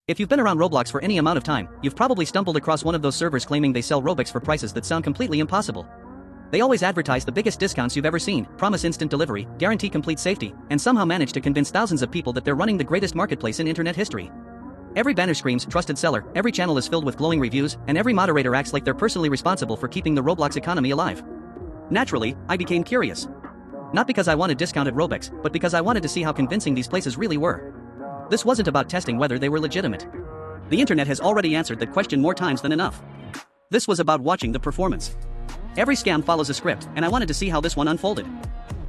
If you've been around Roblox for any amount of time, you've probably stumbled across one of those servers claiming they sell Robux for prices that sound completely impossible. They always advertise the biggest discounts you've ever seen, promise instant delivery, guarantee complete safety, and somehow manage to convince thousands of people that they're running the greatest marketplace in internet history. Every banner screams trusted seller, every channel is filled with glowing reviews, and every moderator acts like they're personally responsible for keeping the Roblox economy alive. Naturally, I became curious. Not because I wanted discounted Robux, but because I wanted to see how convincing these places really were. This wasn't about testing whether they were legitimate. The internet has already answered that question more times than enough. This was about watching the performance. Every scam follows a script, and I wanted to see how this one unfolded.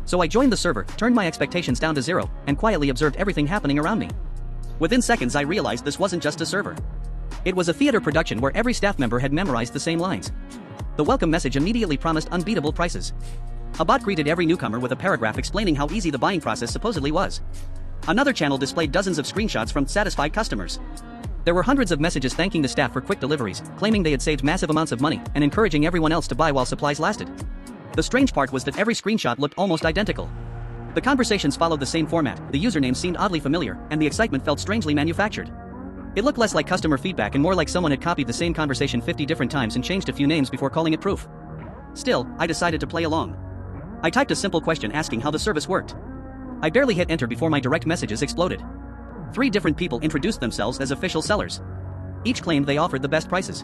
So I joined the server, turned my expectations down to zero, and quietly observed everything happening around me. Within seconds I realized this wasn't just a server. It was a theater production where every staff member had memorized the same lines. The welcome message immediately promised unbeatable prices. A bot greeted every newcomer with a paragraph explaining how easy the buying process supposedly was. Another channel displayed dozens of screenshots from satisfied customers. There were hundreds of messages thanking the staff for quick deliveries, claiming they had saved massive amounts of money, and encouraging everyone else to buy while supplies lasted. The strange part was that every screenshot looked almost identical. The conversations followed the same format, the usernames seemed oddly familiar, and the excitement felt strangely manufactured. It looked less like customer feedback and more like someone had copied the same conversation 50 different times and changed a few names before calling it proof. Still, I decided to play along. I typed a simple question asking how the service worked. I barely hit enter before my direct messages exploded. 3 different people introduced themselves as official sellers. Each claimed they offered the best prices.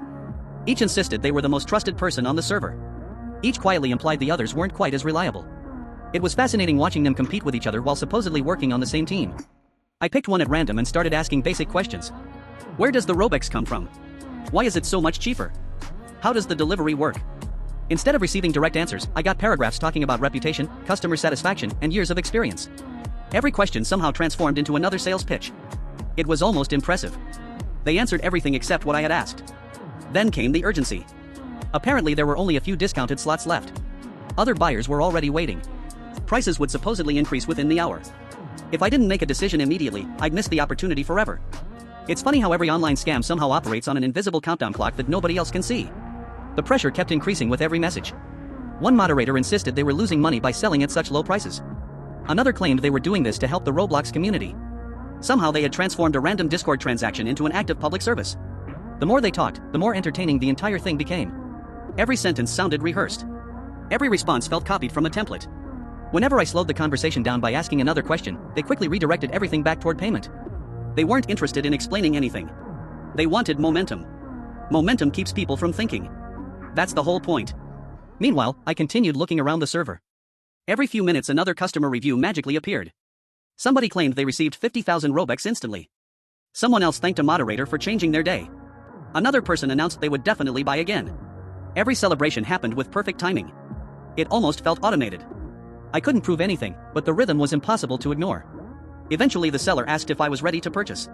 Each insisted they were the most trusted person on the server. Each quietly implied the others weren't quite as reliable. It was fascinating watching them compete with each other while supposedly working on the same team. I picked one at random and started asking basic questions. Where does the Robux come from? Why is it so much cheaper? How does the delivery work? Instead of receiving direct answers, I got paragraphs talking about reputation, customer satisfaction, and years of experience. Every question somehow transformed into another sales pitch. It was almost impressive. They answered everything except what I had asked. Then came the urgency. Apparently there were only a few discounted slots left. Other buyers were already waiting. Prices would supposedly increase within the hour. If I didn't make a decision immediately, I'd miss the opportunity forever. It's funny how every online scam somehow operates on an invisible countdown clock that nobody else can see. The pressure kept increasing with every message. One moderator insisted they were losing money by selling at such low prices. Another claimed they were doing this to help the Roblox community. Somehow they had transformed a random Discord transaction into an active public service. The more they talked, the more entertaining the entire thing became. Every sentence sounded rehearsed. Every response felt copied from a template. Whenever I slowed the conversation down by asking another question, they quickly redirected everything back toward payment. They weren't interested in explaining anything. They wanted momentum. Momentum keeps people from thinking. That's the whole point. Meanwhile, I continued looking around the server. Every few minutes another customer review magically appeared. Somebody claimed they received 50,000 Robux instantly. Someone else thanked a moderator for changing their day. Another person announced they would definitely buy again. Every celebration happened with perfect timing. It almost felt automated. I couldn't prove anything, but the rhythm was impossible to ignore. Eventually the seller asked if I was ready to purchase.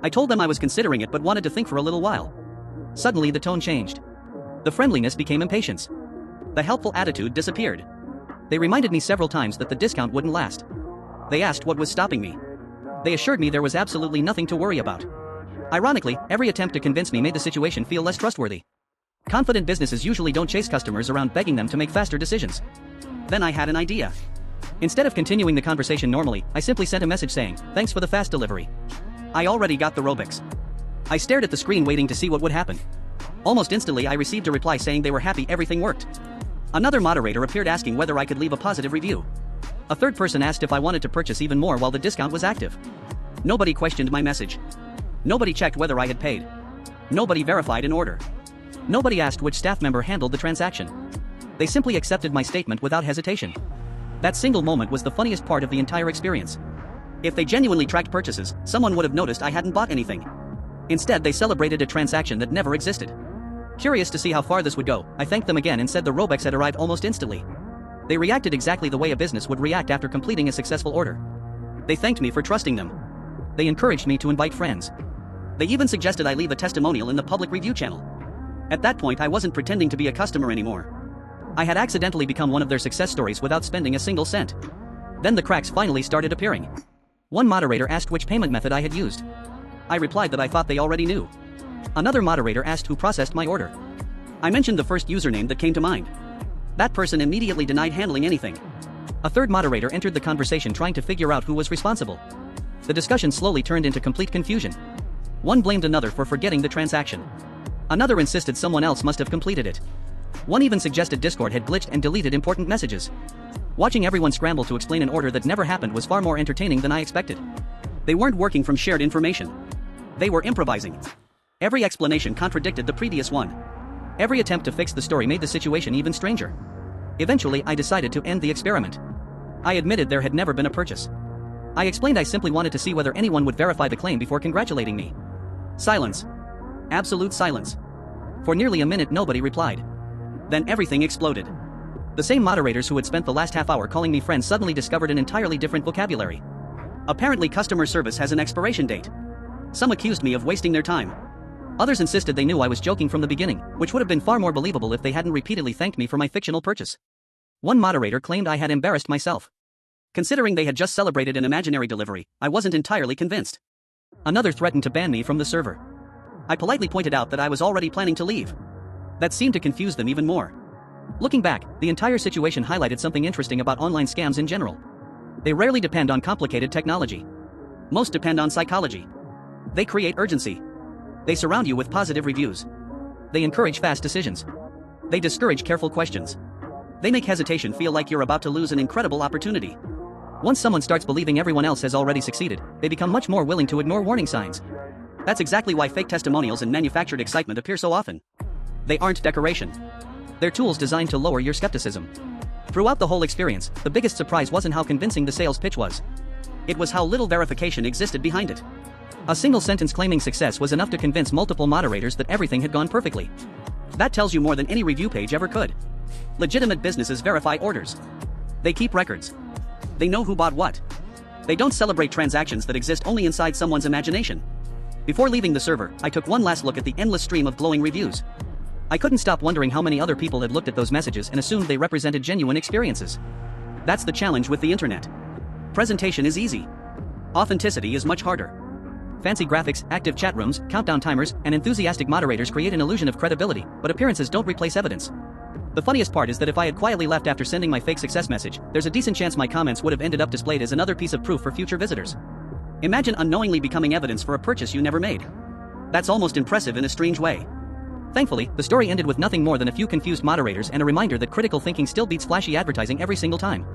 I told them I was considering it but wanted to think for a little while. Suddenly the tone changed. The friendliness became impatience. The helpful attitude disappeared. They reminded me several times that the discount wouldn't last. They asked what was stopping me. They assured me there was absolutely nothing to worry about. Ironically, every attempt to convince me made the situation feel less trustworthy. Confident businesses usually don't chase customers around begging them to make faster decisions. Then I had an idea. Instead of continuing the conversation normally, I simply sent a message saying, "Thanks for the fast delivery. I already got the Robux." I stared at the screen waiting to see what would happen. Almost instantly I received a reply saying they were happy everything worked. Another moderator appeared asking whether I could leave a positive review. A third person asked if I wanted to purchase even more while the discount was active. Nobody questioned my message. Nobody checked whether I had paid. Nobody verified an order. Nobody asked which staff member handled the transaction. They simply accepted my statement without hesitation. That single moment was the funniest part of the entire experience. If they genuinely tracked purchases, someone would have noticed I hadn't bought anything. Instead, they celebrated a transaction that never existed. Curious to see how far this would go, I thanked them again and said the Robux had arrived almost instantly. They reacted exactly the way a business would react after completing a successful order. They thanked me for trusting them. They encouraged me to invite friends. They even suggested I leave a testimonial in the public review channel. At that point I wasn't pretending to be a customer anymore. I had accidentally become one of their success stories without spending a single cent. Then the cracks finally started appearing. One moderator asked which payment method I had used. I replied that I thought they already knew. Another moderator asked who processed my order. I mentioned the first username that came to mind. That person immediately denied handling anything. A third moderator entered the conversation trying to figure out who was responsible. The discussion slowly turned into complete confusion. One blamed another for forgetting the transaction. Another insisted someone else must have completed it. One even suggested Discord had glitched and deleted important messages. Watching everyone scramble to explain an order that never happened was far more entertaining than I expected. They weren't working from shared information. They were improvising. Every explanation contradicted the previous one. Every attempt to fix the story made the situation even stranger. Eventually, I decided to end the experiment. I admitted there had never been a purchase. I explained I simply wanted to see whether anyone would verify the claim before congratulating me. Silence. Absolute silence. For nearly a minute nobody replied. Then everything exploded. The same moderators who had spent the last half hour calling me friends suddenly discovered an entirely different vocabulary. Apparently customer service has an expiration date. Some accused me of wasting their time. Others insisted they knew I was joking from the beginning, which would have been far more believable if they hadn't repeatedly thanked me for my fictional purchase. One moderator claimed I had embarrassed myself. Considering they had just celebrated an imaginary delivery, I wasn't entirely convinced. Another threatened to ban me from the server. I politely pointed out that I was already planning to leave. That seemed to confuse them even more. Looking back, the entire situation highlighted something interesting about online scams in general. They rarely depend on complicated technology. Most depend on psychology. They create urgency. They surround you with positive reviews. They encourage fast decisions. They discourage careful questions. They make hesitation feel like you're about to lose an incredible opportunity. Once someone starts believing everyone else has already succeeded, they become much more willing to ignore warning signs. That's exactly why fake testimonials and manufactured excitement appear so often. They aren't decoration. They're tools designed to lower your skepticism. Throughout the whole experience, the biggest surprise wasn't how convincing the sales pitch was. It was how little verification existed behind it. A single sentence claiming success was enough to convince multiple moderators that everything had gone perfectly. That tells you more than any review page ever could. Legitimate businesses verify orders. They keep records. They know who bought what. They don't celebrate transactions that exist only inside someone's imagination. Before leaving the server, I took one last look at the endless stream of glowing reviews. I couldn't stop wondering how many other people had looked at those messages and assumed they represented genuine experiences. That's the challenge with the internet. Presentation is easy. Authenticity is much harder. Fancy graphics, active chat rooms, countdown timers, and enthusiastic moderators create an illusion of credibility, but appearances don't replace evidence. The funniest part is that if I had quietly left after sending my fake success message, there's a decent chance my comments would have ended up displayed as another piece of proof for future visitors. Imagine unknowingly becoming evidence for a purchase you never made. That's almost impressive in a strange way. Thankfully, the story ended with nothing more than a few confused moderators and a reminder that critical thinking still beats flashy advertising every single time.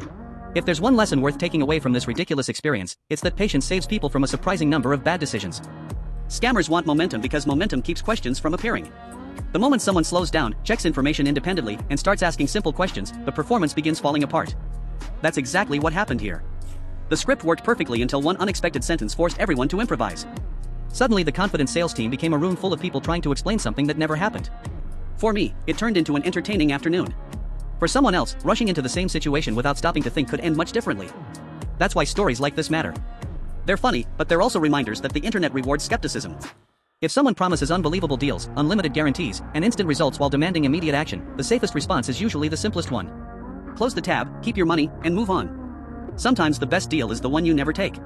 If there's one lesson worth taking away from this ridiculous experience, it's that patience saves people from a surprising number of bad decisions. Scammers want momentum because momentum keeps questions from appearing. The moment someone slows down, checks information independently, and starts asking simple questions, the performance begins falling apart. That's exactly what happened here. The script worked perfectly until one unexpected sentence forced everyone to improvise. Suddenly the confident sales team became a room full of people trying to explain something that never happened. For me, it turned into an entertaining afternoon. For someone else, rushing into the same situation without stopping to think could end much differently. That's why stories like this matter. They're funny, but they're also reminders that the internet rewards skepticism. If someone promises unbelievable deals, unlimited guarantees, and instant results while demanding immediate action, the safest response is usually the simplest one. Close the tab, keep your money, and move on. Sometimes the best deal is the one you never take.